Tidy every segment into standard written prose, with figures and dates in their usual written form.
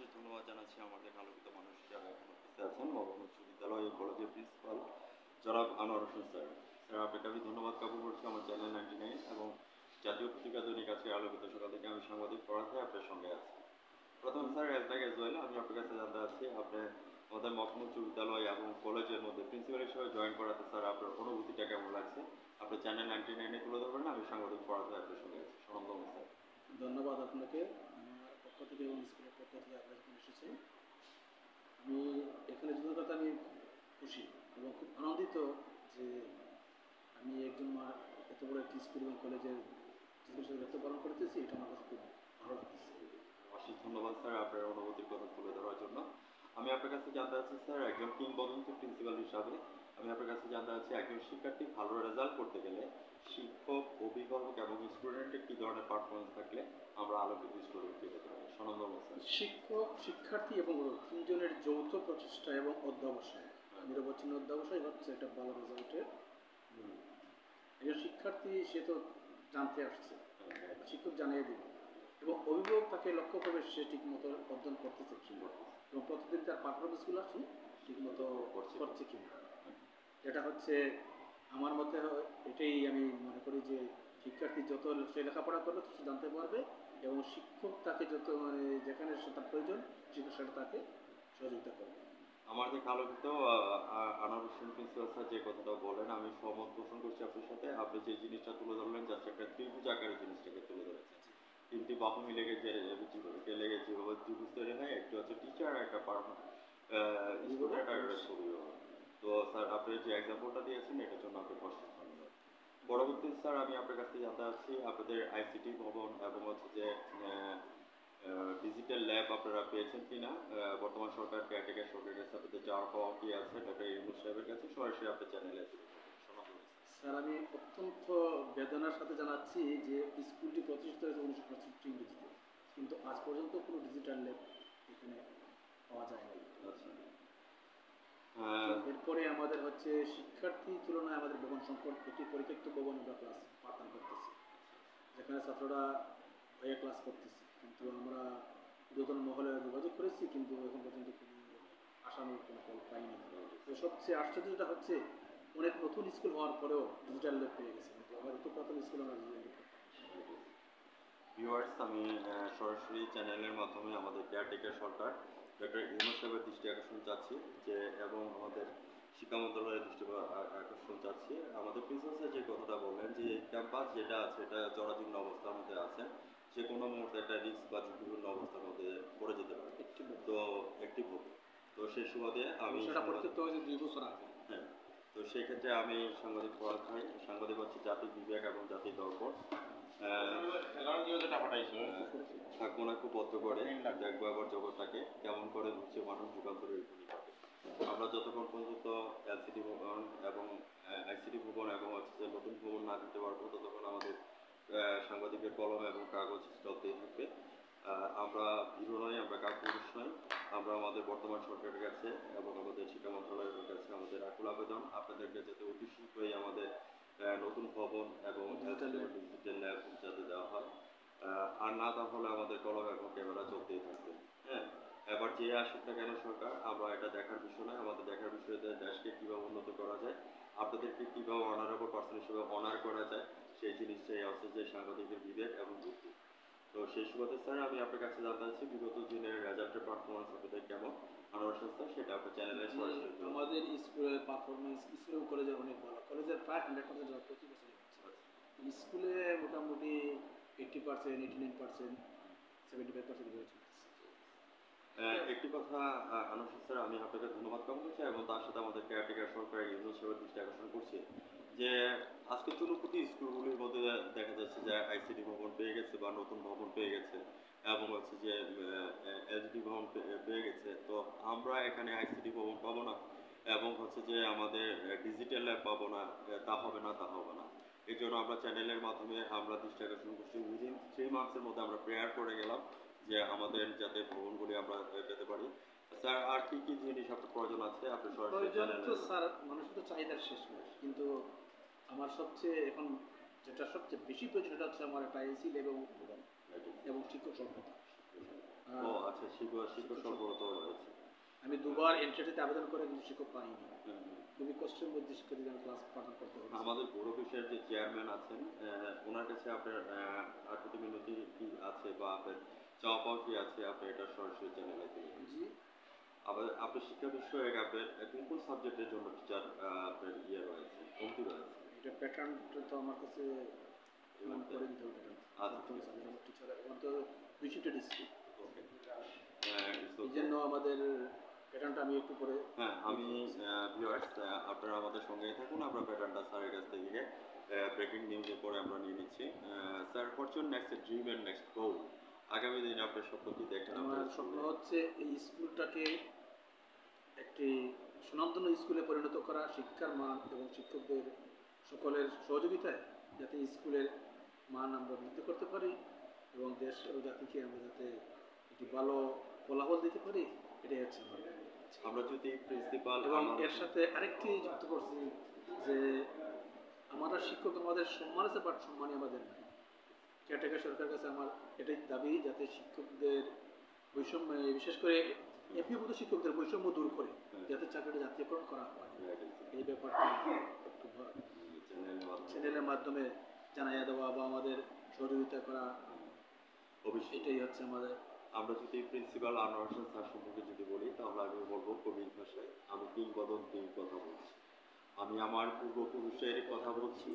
অশেষ ধন্যবাদ জানাচ্ছি আমাদের আলোকিত মানুষ যারা এখন অফিসে আছেন মহান উচ্চ বিদ্যালয় ও কলেজের প্রিন্সিপাল জনাব আনোয়ার হোসেন স্যার। স্যার আপনাকে আমি ধন্যবাদ জ্ঞাপন করছি আমার চ্যানেল 99 এবং জাতীয় পত্রিকা দৈনিক আজকে আলোকিত সকাল থেকে আমি সাংবাদিক পড়াতে আপনার সঙ্গে আছি। প্রথম sir as like as well আমি আপনার কাছে জানতে চাচ্ছি আপনি আমাদের মহকুমা উচ্চ বিদ্যালয় এবং কলেজের মধ্যে প্রিন্সিপাল হিসেবে জয়েন করাতে স্যার আপনার অনুভূতিটা কেমন লাগছে? আপনি চ্যানেল 99 তুলে ধরবেন না, আমি সাংবাদিক পড়াতে আপনার সঙ্গে আছি। সনন্দম স্যার। ধন্যবাদ আপনাকে আমার পক্ষ থেকে এবং স্কুলের পক্ষ থেকে আপনার যখন এসেছেন। আমি এখানে যথাযথ আমি খুশি এবং খুব আনন্দিত যে আমি একজন এত বড় একটি স্কুল এবং কলেজের হিসেবে দায়িত্ব পালন করতেছি, এটা আমার কাছে খুব ভালো লাগতেছে। অশেষ ধন্যবাদ স্যার আপনার অনুভূতির কথা তুলে ধরার জন্য। আমি আপনার কাছে জানতে চাচ্ছি স্যার একজন কিংবদন্তি প্রিন্সিপাল হিসাবে আমি আপনার কাছে জানতে চাচ্ছি একজন শিক্ষার্থী ভালো রেজাল্ট করতে গেলে শিক্ষক, অভিভাবক এবং স্টুডেন্টের কী ধরনের পারফরমেন্স থাকলে আমরা আলোকিত স্টুডেন্ট পেতে পারি? সনন্দম স্যার। শিক্ষক, শিক্ষার্থী এবং তিনজনের যৌথ প্রচেষ্টা এবং অধ্যবসায়, নিরবচ্ছিন্ন অধ্যবসায় হচ্ছে একটা ভালো রেজাল্টের। একজন শিক্ষার্থী সে তো জানতে আসছে, শিক্ষক জানিয়ে দিবে এবং অভিভাবক তাকে লক্ষ্য করবে সে ঠিকমতো অধ্যয়ন করতেছে কিনা এবং প্রতিদিন তার পারফরমেন্সগুলো সে ঠিকমতো করছে কিনা। এটা হচ্ছে আমার মতে এটাই আমি মনে করি যে শিক্ষার্থী যত সে লেখাপড়া করবে তত সে জানতে পারবে এবং শিক্ষক তাকে যত যেখানে সেটা প্রয়োজন শিক্ষক সেটা তাকে সহযোগিতা করবে। আমার যে আলোকিত আনোয়ার হোসেন প্রিন্সিপাল স্যার যে কথাটা বলেন আমি সহমত পোষণ করছি আপনার সাথে। আপনি যে জিনিসটা তুলে ধরলেন জাস্ট একটা ত্রিভুজ আকারের জিনিসটাকে তুলে ধরেছেন। তিনটি বাহু মিলে লেগে যেভাবে ত্রিভুজ তৈরি হয়, একটি হচ্ছে টিচার, একটা স্টুডেন্ট আর একটা অভিভাবক। তো স্যার আপনি যে এক্সাম্পলটা দিয়েছেন এটার জন্য আপনাকে অশেষ ধন্যবাদ। পরবর্তী স্যার আমি আপনার কাছ থেকে জানতে চাচ্ছি আপনাদের আইসিটি ভবন এবং হচ্ছে যে ডিজিটাল ল্যাব আপনারা পেয়েছেন কিনা? বর্তমান সরকার কেয়ারটেকার সরকারের কাছে আপনাদের যাওয়ার পাওয়া কি আছে ডক্টর ইউনূস সাহেবের কাছে সরাসরি আপনার চ্যানেলে স্যার আমি অত্যন্ত বেদনার সাথে জানাচ্ছি যে স্কুলটি প্রতিষ্ঠিত হয়েছে 1965 ইংরেজিতে, কিন্তু আজ পর্যন্ত কোনো ডিজিটাল ল্যাব এখানে পাওয়া যায় না। এরপরে আমাদের হচ্ছে শিক্ষার্থীর তুলনায় আমাদের ভবন সংকট, একটি পরিত্যক্ত ভবন আমরা ক্লাস পাঠদান করতেছি, যেখানে ছাত্ররা হয়ে ক্লাস করতেছি, কিন্তু আমরা ঊর্ধ্বতন মহলে যোগাযোগ করেছি কিন্তু এখন পর্যন্ত কোনো আশানুরূপ কোনো ফল পাইনি। তো সবচেয়ে আশ্চর্য যেটা হচ্ছে অনেক নতুন স্কুল হওয়ার পরেও ডিজিটাল ল্যাব পেয়ে গেছে, কিন্তু আমার তো প্রথম স্কুল আমরা ডিজিটাল ল্যাব। ভিউয়ার্স আমি সরাসরি চ্যানেলের মাধ্যমে আমাদের কেয়ারটেকার সরকার ডক্টর ইউনূস সাহেবের দৃষ্টি আকর্ষণ চাচ্ছি যে এবং আমাদের শিক্ষা মন্ত্রণালয়ের দৃষ্টি আকর্ষণ চাচ্ছি। আমাদের প্রিন্সিপাল স্যার যে কথাটা বললেন যে ক্যাম্পাস যেটা আছে এটা জরাজীর্ণ অবস্থার মধ্যে আছে, যে কোনো মুহূর্তে একটা রিস্ক বা ঝুঁকিপূর্ণ অবস্থার মধ্যে পড়ে যেতে পারে। তো একটি ভবন, তো সেই সুবাদে আমি হ্যাঁ, তো সেই ক্ষেত্রে আমি সাংবাদিক পড়া চাই। সাংবাদিক হচ্ছে জাতির বিবেক এবং জাতির দর্পণ। থাকবো না খুব বদ্ধ করে, দেখবো আবার জগৎটাকে কেমন করে হচ্ছে মানুষ যুগান্তরের ভূমিকাকে। আমরা যতক্ষণ পর্যন্ত এলসিডি ভবন এবং আইসিডি ভবন এবং হচ্ছে যে নতুন ভবন না দিতে পারবো ততক্ষণ আমাদের সাংবাদিকের কলম এবং কাগজ চলতেই থাকবে। আমরা ভীরু নই, আমরা কাপুরুষ নই। আমরা আমাদের বর্তমান সরকারের কাছে এবং আমাদের শিক্ষা মন্ত্রণালয়ের কাছে আমাদের আকুল আবেদন আপনাদেরকে যাতে অতি শীঘ্রই আমাদের নতুন ভবন এবং ডিজিটাল ল্যাব যাতে দেওয়া হয়। আর না তাহলে আমাদের কলম এবং ক্যামেরা চলতেই থাকবে। হ্যাঁ, এবার যে আসুক না কেন সরকার, আমরা এটা দেখার বিষয় নয়, আমাদের দেখার বিষয় দেশকে কীভাবে উন্নত করা যায়, আপনাদেরকে কীভাবে অনারেবল পার্সন হিসেবে অনার করা যায়, সেই জিনিসটাই আছে যে সাংবাদিকের বিবেক এবং বুদ্ধি। তো সেই সুবাদে স্যার আমি আপনার কাছে জানতে চাচ্ছি বিগত দিনের রেজাল্টের পারফরমেন্স আপনাদের কেমন? আনোয়ার স্যার সেটা আপনার চ্যানেলে সরাসরি। আমাদের স্কুলের পারফরমেন্স স্কুল এবং কলেজের অনেক ভালো, কলেজের প্রায় 100% প্রতি বছর হচ্ছে, স্কুলে মোটামুটি 80%, 89%, 75% হয়ে চলছে। একটি কথা আনোয়ার স্যার আমি আপনাকে ধন্যবাদ জ্ঞাপন করছি এবং তার সাথে আমাদের কেয়ারটেকার সরকার ইউনূস সাহেবের দৃষ্টি আকর্ষণ করছি যে আজকে চুনুপুটি স্কুলগুলির মধ্যে দেখা যাচ্ছে যে আইসিডি ভবন পেয়ে গেছে বা নতুন ভবন পেয়ে গেছে এবং হচ্ছে যে এলজিডি ভবন পেয়ে গেছে। তো আমরা এখানে আইসিডি ভবন পাবো না এবং হচ্ছে যে আমাদের ডিজিটাল ল্যাব পাবো না, তা হবে না তা হবে না। এই জন্য আমরা চ্যানেলের মাধ্যমে আমরা দৃষ্টি আকর্ষণ করছি উইদিন 3 মান্থসের মধ্যে আমরা প্রেয়ার করে গেলাম যে আমাদের যাতে ভবনগুলি আমরা পেতে পারি। স্যার আর কি কি জিনিস আপনার প্রয়োজন আছে আপনি সরাসরি প্রয়োজন তো স্যার মানুষের তো চাহিদার শেষ নেই, কিন্তু আমার সবচেয়ে এখন যেটা সবচেয়ে বেশি প্রয়োজন সেটা হচ্ছে আমার একটা এসি এবং শিক্ষক স্বল্পতা। ও আচ্ছা, শিক্ষক সরবরাহ রয়েছে। আমি দুবার এনটিআরটিতে আবেদন করে কিন্তু শিক্ষক পাইনি। হুম, হুম। খুবই কষ্টের মধ্যে শিক্ষার্থীদের ক্লাস পাঠন করতে হচ্ছে। আমাদের পৌর অফিসের যে চেয়ারম্যান আছেন, ওনার কাছে আপনার আকুতি মিনতি কি আছে বা আপনার চাওয়া পাওয়া কি আছে, আপনি এটা সরাসরি চ্যানেলে তুলে ধরুন। জি, আবার আপনার শিক্ষা বিষয়ক আপনার কোন কোন সাবজেক্টের জন্য টিচার আপনার ইয়ে রয়েছে, কমতি রয়েছে? এটা প্যাটার্নটা তো আমার কাছে এই মুহূর্তে? করে দিতে হবে। আচ্ছা, ঠিক আছে। টিচার অন্তত 200টা ডিস্ট্রিক্ট। ওকে। এই জন্য আমাদের প্যাটার্নটা আমি একটু করে হ্যাঁ, আমি ভিউয়ার্স, আপনারা আমাদের সঙ্গেই থাকুন। আমরা প্যাটার্নটা স্যারের কাছ থেকে ব্রেকিং নিউজের পরে আমরা নিয়ে নিচ্ছি। Sir, what's your next dream and next goal? আগামী দিনে আপনার স্বপ্ন কি দেখেন আমার আপনার স্বপ্ন স্কুলে? হচ্ছে এই স্কুলটাকে একটি সুনামধন্য স্কুলে পরিণত করা, শিক্ষার মান এবং শিক্ষকদের সকলের সহযোগিতায় যাতে স্কুলের মান আমরা বৃদ্ধি করতে পারি এবং দেশ ও জাতিকে আমরা যাতে একটি ভালো ফলাফল দিতে পারি, এটাই হচ্ছে আমার ইচ্ছা। আমরা যদি প্রিন্সিপাল এবং এর সাথে আরেকটি যুক্ত করছি যে আমরা শিক্ষক আমাদের সম্মান আছে, বাট সম্মানই আমাদের নাই। কেয়ারটেকার সরকারের কাছে আমার এটাই দাবি যাতে শিক্ষকদের বৈষম্য, বিশেষ করে এমপিভুক্ত শিক্ষকদের বৈষম্য দূর করে যাতে চাকরিটা জাতীয়করণ করা হয়, এই ব্যাপারটা একটু চ্যানেলের মাধ্যমে জানাইয়া দেওয়া বা আমাদের সহযোগিতা করা, অবশ্যই। এটাই হচ্ছে আমাদের। আমরা যদি প্রিন্সিপাল আনোয়ার হোসেন স্যার সম্পর্কে যদি বলি, তাহলে আমি বলবো কবির ভাষায়, আমি কিংবদন্তির কথা বলছি। আমি আমার পূর্বপুরুষের কথা বলছি,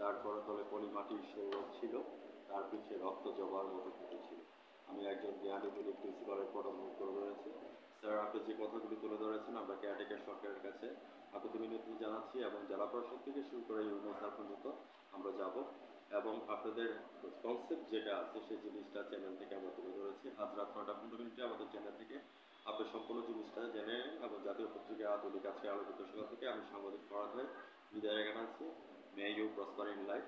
তারপরে তলে পলিমাটির সৌরভ ছিল, তার পিঠে রক্ত জবার মতো ফুটেছিল। আমি একজন জ্ঞানী গুণী প্রিন্সিপালের পটভূমি করে রয়েছে। স্যার, আপনি যে কথাগুলি তুলে ধরেছেন, আমরা কেয়ারটেকার সরকারের কাছে আকুতি মিনতি জানাচ্ছি এবং জেলা প্রশাসন থেকে শুরু করে ইউনিয়ন স্যার পর্যন্ত আমরা যাব এবং আপনাদের কনসেপ্ট যেটা আছে সেই জিনিসটা চ্যানেল থেকে আমরা তুলে ধরেছি। আজ রাত 9:15 আমাদের চ্যানেল থেকে আপনি সম্পূর্ণ জিনিসটা জেনে নেন এবং জাতীয় পত্রিকা আধুনিক আজকে আলোচিত সভা থেকে আমি সাংবাদিক ফরহাদ হয়ে বিদায় জানাচ্ছি। May you prosper in life.